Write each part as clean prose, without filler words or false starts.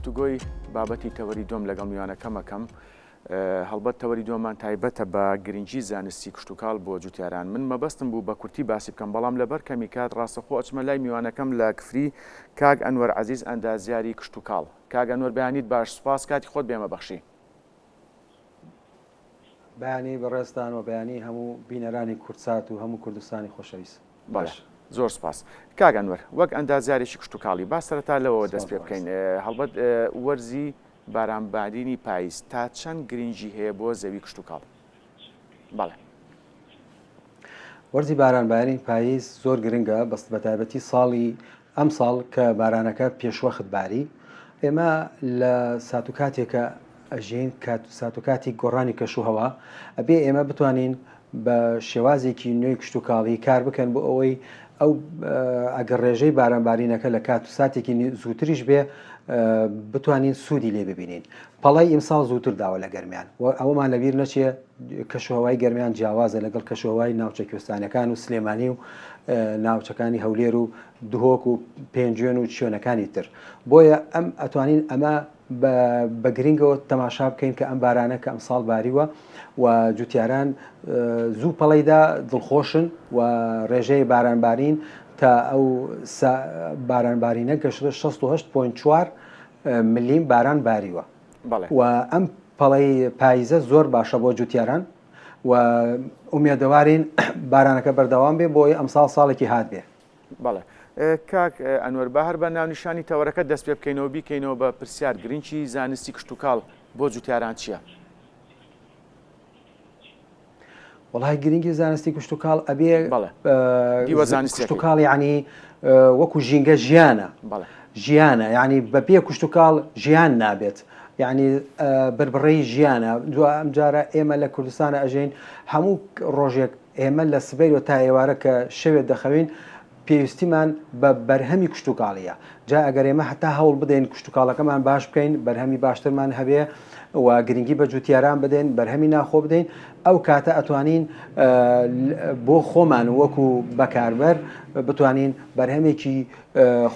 گفتوگۆی بابەتی تەوەری دۆم لەگەڵ میوانەکەمەکەم هەڵبەت تەوەری دۆمان تایبەتە بە گرنگی زانستی کشتتوکاڵ بۆ جوتیاران من مەبەستم بوو بە کورتی باسی بکەم بەڵام لەبەر کەمی کات ڕاستەخۆ ئەچمە لای میوانەکەم لە کفری کاگ ئەنوەر عەزیز ئەندازیاری کشتتوکاڵ کاگ ئەنوەر بەیانیت باش سوپاس کاتی خۆت بێمە بەخشی بەیانی بەڕێستان و بەیانی هەموو بینەرانی کورتسات و هەموو کوردستانی خۆشەویست باش زۆر سپاس کاگ ئەنوەر وەک ئەندازیارێکی کشتتوکاڵی با سەرەتا لەوە دەست پێ بکەین هەڵبەت وەرزی بارانبارینی پاییز تا چەند گرنگی هەیە بۆ زەوی کشتتوکاڵ بەڵێ وەرزی بارانبارین پاییز زۆر گرنگە بەست بە تایبەتی ساڵی ئەم ساڵ کە بارانەکە پێشوەخت باری ئێمە لە ساتوکاتێکە ئەژین ساتوکاتی گۆڕانی کەشوهەوا ئەبێ ئێمە بتوانین بە شێوازێکی نوێی کشتتوکاڵی کار بکەن بۆ ئەوەی ئەو ئەگەر ڕێژەی بارانبارینەکە لە کات و ساتێکی زووتریش بێ بتوانین سوودی لێ ببینین پەڵی ئیمساڵ زووتر داوە لە گەرمیان ئەومان لەبیر نەچێ کەشوهەوای گەرمیان جیاوازە لەگەڵ کەشوهەوای ناوچە کوێستانەکان و سلێمانی و ناوچەکانی هەولێر و دهۆک و پێنجێن و شوێنەکانی تر بۆیە ئەم ئەتوانین ئەمە بە گرنگەوە تەماشا بکەین کە ئەم بارانە کە ئەمساڵ باریوە و جوتیاران زوو پەڵەیدا دڵخۆشن و ڕێژەی بارانبارین تا ئەو بارانبارینە گەشتە 68.4 ملیم باران باریوە و ئەم پەڵەی پاییزە زۆر باشە بۆ جوتیاران و ئومێدەوارین بارانەکە بەردەوام بێ بۆی ئەمساڵ ساڵێکی هات بێ. بەڵێ کاک ئەنوەر بە هەر بە ناونیشانی تەوەرەکە دەست پێ بکەینەوە بیکەینەوە بە پرسیار گرنگی زانستی کشتتوکاڵ بۆ جوتیاران چییە؟ وڵای گرنگی زانستی کشتتوکاڵ ئەبێ کشتتوکاڵ یعنی وەکو ژینگە ژیانە ژیانە یعنی بەپێ کشتتوکاڵ ژیان نابێت یعنی بربڕی ژیانە دو ئەم جارە ئێمە لە کوردستانە ئەژین هەموو ڕۆژێک ئێمە لە سبەی و تا ئێوارە کە شەوێت دەخەوین پێویستیمان بە بەرهەمی کشتتوکاڵیە جا ئەگەر ئێمە هەتا هەوڵ بدەین کشتتوکاڵەکەمان باش بکەین بەرهەمی باشترمان هەبێ و گرنگی بە جوتیاران بدەین بەرهەمی ناخۆ بدەین ئەو کاتە ئەتوانین بۆ خۆمان وەکو بەکاربەر بتوانین بەرهەمێکی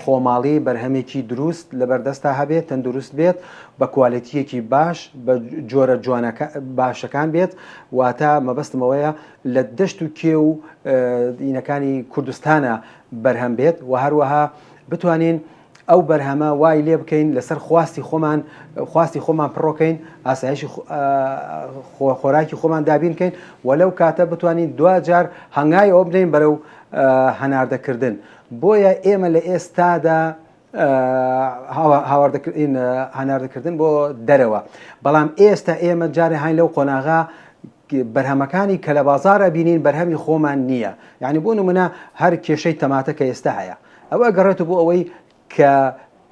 خۆماڵی بەرهەمێکی دروست لەبەردەستا هەبێت تەندروست بێت بە کوالەتیەکی باش بە جۆرە جوانەکە باشەکان بێت واتە مەبەستمەوەیە لە دەشت و کێ و دینەکانی کوردستانە بەرهەم بێت و هەروەها بتوانین ئەو بەرهەمە وای لێ بکەین لەسەر خواستی خۆمان پڕۆکەین ئاسایشی خۆراکی خۆمان دابینکەین و لەو کاتە بتوانین دوجار هەنگای ئەوە بدەین بەرەو هەناردەکردن بۆیە ئێمە لە ئێستادا هەناردەکردن بۆ دەرەوە بەڵام ئێستا ئێمە جارێ هاین لەو قۆناغا بەرهەمەکانی کە لە بازارە بینین بەرهەمی خۆمان نییە یعنی بۆ نمونە هەر کێشەی تەماتە کە ئێستا هەیە ئەوە گەڕێتە بۆ ئەوەی کە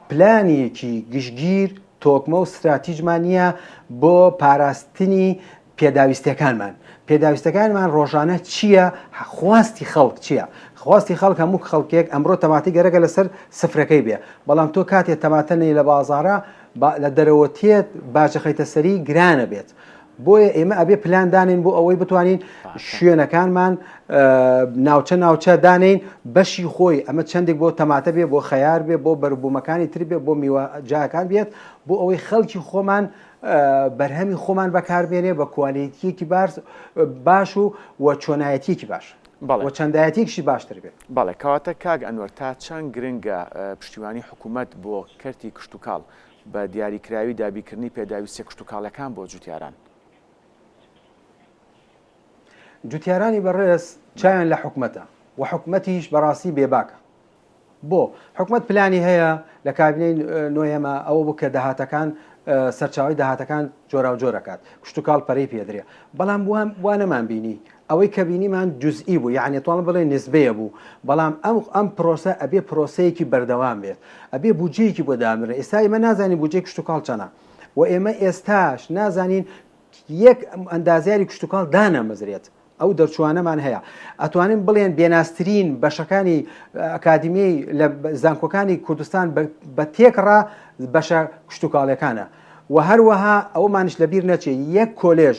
پلانێکی گشتگیر تۆکمە و استراتیژمان نییە بۆ پاراستنی پێداویستەکانمان ڕۆژانە چییە خواستی خەڵک چییە خواستی خەڵک هەموو خەڵکێک ئەمڕۆ تەماتی گەرەگە لەسەر سفرەکەی بێ بەڵام تۆ کاتێک تەماتەنەی لە بازارە لە دەرەوەتێت باجە خەیتە سەری گرانە بێت بۆیە ئێمە ئەبێ پلان دانین بۆ ئەوەی بتوانین شوێنەکانمان ناوچە دانین بەشی خۆی ئەمە چندێک بۆ تەماتە بێ بۆ خەیار بێ بۆ بەربوومەکانی تر بێ بۆ میوەجاکان بێت بۆ ئەوەی خەڵکی خۆمان بەرهەمی خۆمان بەکاربێنێ بە کوالیتیەکی باش و چۆنایەتیەکی باش و چەندایەتیەکیشی باشتر بێت. بەڵێ کەواتە کاگ ئەنوەر تا چەند گرنگە پشتیوانی حکوومەت بۆ کەرتی کشتتوکاڵ بە دیاریکراوی دابیکردنی پێداویستی کشتتوکاڵەکان بۆ جوتیاران جوتیارانی بەڕێز چایان لە حکومەتە و حکومەتیش بەڕاستی بێباکە بۆ حکومەت پلانی هەیە لە کابینەی نۆیەمە ئەوە بوو کە داهاتەکان سەرچاوی داهاتەکان جۆرا و جۆرەکات کشتتوکاڵ پەرەی پێدرێ بەڵام وانەمان بینی ئەوەی کە بینیمان جزئی بوو یعنی توانم بڵێ نسبەیە بوو بەڵام ئەم پرۆسە ئەبێ پرۆسەیەکی بەردەوام بێت ئەبێ بودجەیەکی بۆ دامرێ ئێستا ئێمە نازانین بودجەی کشتتوکاڵ چەنە و ئێمە ئێستاش نازانین یەک ئەندازیاری کشتتوکاڵ دانەمەزرێت ئەو دەرچوانەمان هەیە ئەتوانین بڵێن بێناسترین بەشەکانی ئەکادیمیی لە زانکۆکانی کوردستان بە تێکڕا بەشە کشتتوکاڵەکانە و هەروەها ئەومانش لەبیر نەچێ یەک کۆلێژ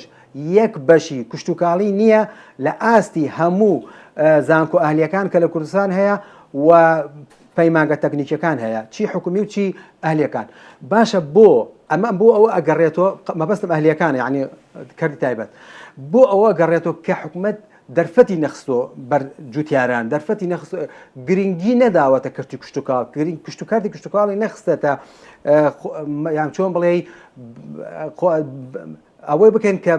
یەک بەشی کشتتوکاڵی نییە لە ئاستی هەموو زانکۆ ئاهلیەکان کە لە کوردستان هەیە و پەیمانگە تەکنیکیەکان هەیە چی حکومی و چی ئەهلیەکان باشە بۆ ئەمە بۆ ئەوە ئەگەڕێتەوە مەبەستم ئەهلیەکانە یعنی کردی تایبەت بۆ ئەوە گەڕێتەوە کە حکومت دەرفەتی نەخستۆ بەر جوتیاران دەرفەتی نەخست گرنگی نەداوەتە کردی کوشتتوکاڵ گرنگ کوشتتوکاتی کوشتتوکاڵی نەخستێتە یان چۆن بڵێ ئەوەی بکەن کە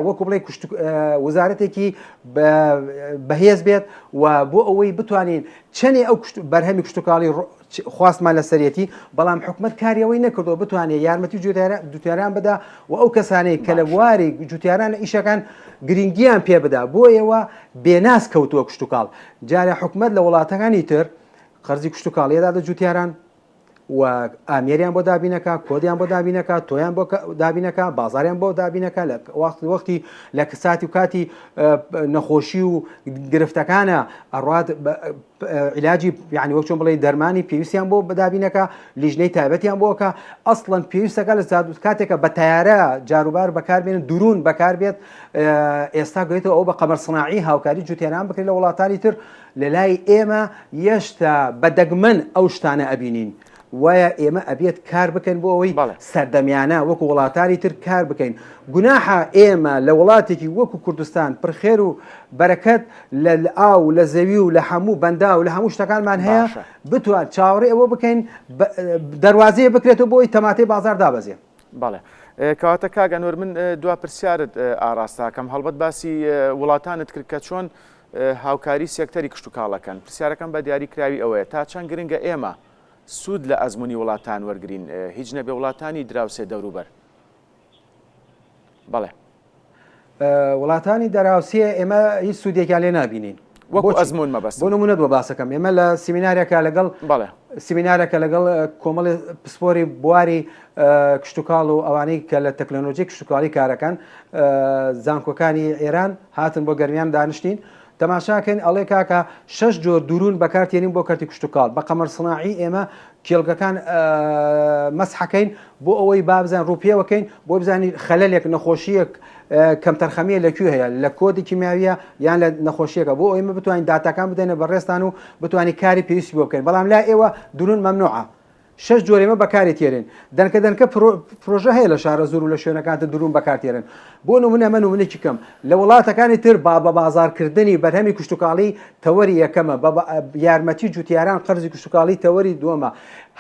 وەکو بڵێ وەزارەتێکی بەهێز بێت و بۆ ئەوەی بتوانین چەندێ ئەو بەرهەمی کوشتتوکاڵی خواستمان لە سەرەتی بەڵام حکومت کاریەوەی نەکردەوە بتوانێت یارمەتی جوتیاران بدا و ئەو کەسانەی کە لە بواری جوتیارانە ئیشەکان گرنگیان پێ بدا بۆ ئێوە بێناس کەوتووە کوشتتوکاڵ جارە حکومت لە وڵاتەکانی تر قەرزی کوشتتوکاڵیەدا دە جوتیاران و ئامێریان بۆ دابینەکە کۆدیان بۆ دابینەکە تۆیان بۆ دابینەکە بازاریان بۆ دابینەکە لە وەختی لە کەساتی و کاتی نەخۆشی و گرفتەکانە ئەڕات عیلاجی یعنی وەک چۆن بڵێ دەرمانی پێویستیان بۆ بەدابینەکە لیژنەی تایبەتیان بۆکە ئەسڵەن پێویستەکە لە کاتێکە بە تایارە جاروبار بەکاربێن درون بەکاربێت ئێستا گوێتەوە ئەو بە قەمەر سناعی هاوکاری جوتیاران بکرێت لە وڵاتانی تر لە لای ئێمە یەشتا بەدەگمەن ئەو شتانە ئەبینین وایە ئێمە ئەبێت کار بکەین بۆ ئەوەی سەردەمیانە وەکو وڵاتانی تر کار بکەین گوناحە ئێمە لە وڵاتێکی وەکو کوردستان پرخێر و بەرەکەت لە ئاو لە زەوی و لە هەموو بەندا و لە هەموو شتەکانمان هەیە بتوان چاوەڕێ ئەوە بکەین دەواازەیە بکرێتەوە بۆی تەماتەی بازار دابەزێ بەڵێ کەواتە کاگەنۆر من دوا پرسیارت ئاراستاکەم هەڵبەت باسی وڵاتانت کرد کە چۆن هاوکاری سێکتەری کشتتوکاڵەکەن پرسیارەکەم بە دیاریکراوی ئەوەیە تا چەند گرنگە ئێمە سوود لە ئەزمموی وڵاتان وەرگین هیچ نەبێ وڵاتانی دراوسێ دەوروبەر بەڵێ وڵاتانی دەراوسێ ئێمە هیچ سوودێکیان لێ نبینین وەکو ئەزمون مەبەست بۆ نمونە دۆ باسەکەم ئێمە لە سیمینارێکە لەگەڵ سیمینارێکە لەگەڵ کۆمەڵی پسپۆری بواری کشتتوکاڵ و ئەوانەی کە لە تەکنۆلۆژی کشتتوکاڵی کارەکەن زانکۆکانی ئێران هاتن بۆ گەرمیان دانیشتین تەماشاکەین ئەڵێ کاکە 6 جۆر دوورون بەکارتێنین بۆ کەرتی کوشتتوکاڵ بە قەمەر سناعی ئێمە کێڵگەکان مەسحەکەین بۆ ئەوەی بابزان ڕوپیەوەکەین بۆ بزانانی خەلەلێک نەخۆشیەک کەم تەرخەمیە لەکوێ هەیە لە کۆدی کیمیاویە یان لە نەخۆشیەکە بۆ ئێمە بتوانین داتاکان بدەنە بەڕێستان و بتوانانی کاری پێویستی بۆ بکەین بەڵام لا ئێوە دوورون مەمنوعە 6 جۆرێمە بەکاری تێرن دەنکە پرۆژە هەیە لە شارە زۆر و لە شوێنەکانتە دوورون بەکارتێرن بۆ نمونە من نمونەیەکی کەم لە وڵاتەکانی تر بە بازارکردنی بەرهەمی کوشتتوکاڵی تەوەری یەکەمە بە یارمەتی جوتیاران قەرزی کوشتتوکاڵی تەوەری دووەمە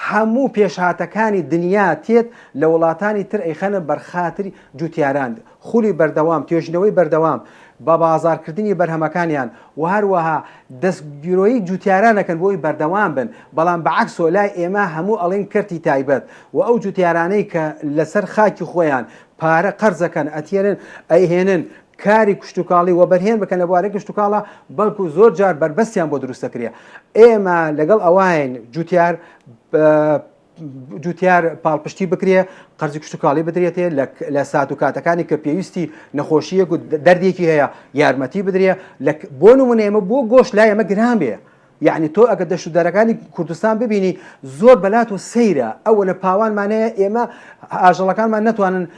هەموو پێشهاتەکانی دنیا تێت لە وڵاتانی تر ئەیخەنە بەرخاتری جوتیاران خولی بەردەوام توێژنەوەی بەردەوام بە بازارکردنی بەرهەمەکانیان و هەروەها دەستگیرۆیی جوتیارانەکەن بۆی بەردەوام بن بەڵام بەعکسۆ لای ئێمە هەموو ئەڵێن کەرتی تایبەت و ئەو جوتیارانەی کە لەسەر خاکی خۆیان پارە قەرزەکەن ئەتێنن ئەیهێنن کاری کوشتتوکاڵی و بەرهێن بکەن لە بوارەی کوشتتوکاڵە بەڵکو زۆر جار بربەستیان بۆ دروستەکرێ ئێمە لەگەڵ ئەوان جوتیار پاڵپشتی بکرێ قەرزی کوشتتوکاڵی بدرێتێ لە سات و کاتەکانی کە پێویستی نەخۆشیەک و دەردێکی هەیە یارمەتی بدرێ بۆ نمونە ئێمە بۆ گۆشت لای ئەمە گران بێ یعنی تۆ ئەگە دەشودەرەکانی کوردستان ببینی زۆر بەلات و سەیرە ئەوە لە پاوانمانەیە ئێمە ئاژەڵەکانمان نتوانین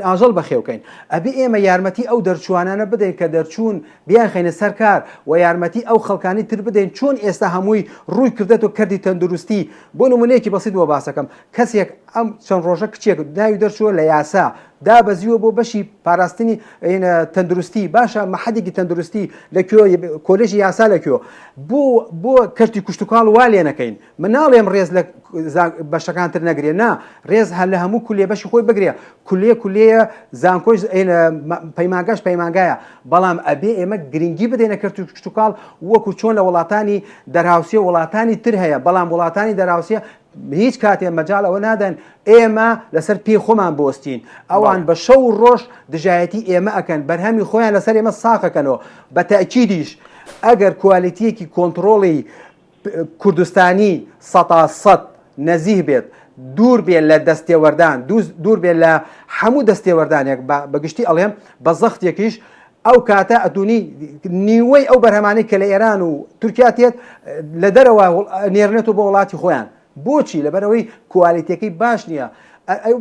ئاژەڵ بەخێوکەین ئەبێ ئێمە یارمەتی ئەو دەرچوانانە بدەین کە دەرچوون بیان خەینە سەرکار و یارمەتی ئەو خەڵکانی تر بدەین چۆن ئێستا هەمووی ڕووی کردێت و کردی تەندروستی بۆ نمونەیەکی بەسیط بۆ باسەکەم کەسێک ئەم چەند ڕۆژە کچێک ناوی دەرچووە لە یاسا دابەزیوە بۆ بەشی پاراستنی تەندروستی باشە مەحەدێکی تەندروستی لەکوێ کۆلێژی یاسا لەکوێ بۆ کەرتی کوشتتوکاڵ وا لێ نەکەین من ناڵێم ڕێز لە بەشەکانتر نەگرێ نا ڕێز هەر لە هەموو کولێ بەشی خۆی بگرێ کولەیە زانکۆی پەیمانگەش پەیمانگایە بەڵام ئەبێ ئێمە گرنگی بدەینە کەرتی کوشتتوکاڵ وەکو چۆن لە وڵاتانی دەرهاوسێ وڵاتانی تر هەیە بەڵام وڵاتانی دەرهاوسێ هیچ کاتێ مەجال ئەوە نادەن ئێمە لەسەر پێی خۆمان بۆستین ئەوان بە شەو ڕۆژ دژایەتی ئێمە ئەکەن بەرهەمی خۆیان لەسەر ئێمە ساقەکەنەوە بە تەئکیدیش ئەگەر کوالیتیەکی کۆنتڕۆڵی کوردستانی 100% نەزیه بێت دوور بێت لە دەستێوەردان دوور بێت لە هەموو دەستێوەردانێک بەگشتی ئەڵێم بە زەختێکیش ئەو کاتە ئەدونی نیوەی ئەو بەرهەمانەی کە لە ئێران و تورکیا تێت لە دەرەوە نێرنێت و بە وڵاتی خۆیان بۆچی لەبەرەوەی کوالیتیەکەی باش نییە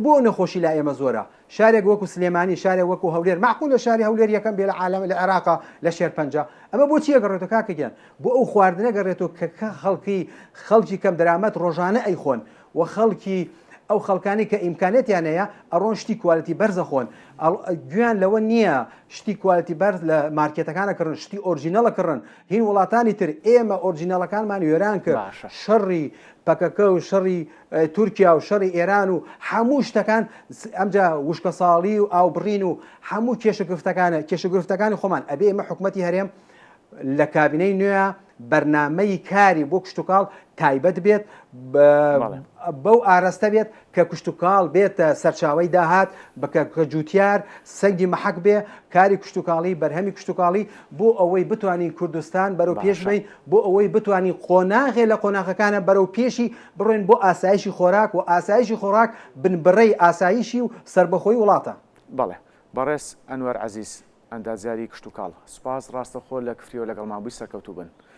بۆ نەخۆشی لا ئێمە زۆرە شارێک وەکو سلێمانی شارێک وەکو هەولێر معقولە شاری هەولێر یەکەم بێ لە عالم لە عێراقا لە شێرپەنجە ئەمە بۆچی ئەگەڕێتەوە کاکەگیان بۆ ئەو خواردنە گەڕێتەوە کە خەڵکی کەم دەرامەت ڕۆژانە ئەیخۆن و خەڵکی ئەو خەڵکانی کە ئیمکانێتیان هەیە ئەڕۆن شتی کوالتی بەرزە خۆن گویان لەوە نییە شتی کوالتی بەرز لە مارکێتەکانەکردن شتی ئۆرجینەڵەکردن هین وڵاتانی تر ئێمە ئۆرجینەڵەکانمان وێران کرد شەڕی پەکەکە و شەڕی تورکیا و شەڕی ئێران و هەموو شتەکان ئەمجا وشکە ساڵی و ئاوبڕین و هەموو کێشەگرفتەکانی خۆمان ئەبێ ئێمە حکومەتی هەرێم لە کابینەی نوێە بەرنامەی کاری بۆ کشتتوکاڵ تایبەت بێت بەو ئاراستە بێت کە کشتتوکاڵ بێتە سەرچاوی داهات بە جوتیار سەنگی مەحەک بێ کاری کشتتوکاڵی بەرهەمی کشتتوکاڵی بۆ ئەوەی بتوانین کوردستان بەرەو پێش بین بۆ ئەوەی بتوانین قۆناغێ لە قۆناغەکانە بەرەو پێشی بڕۆین بۆ ئاسایشی خۆراک و ئاسایشی خۆراک بنبڕەی ئاسایشی و سربەخۆی وڵاتە. بەڵێ بەڕێز ئەنوەر عەزیز ئەندازیاری کشتتوکاڵ سوپاس ڕاستەخۆ لە کفتیەوە لەگەڵمان بووی سەرکەوتوو بن.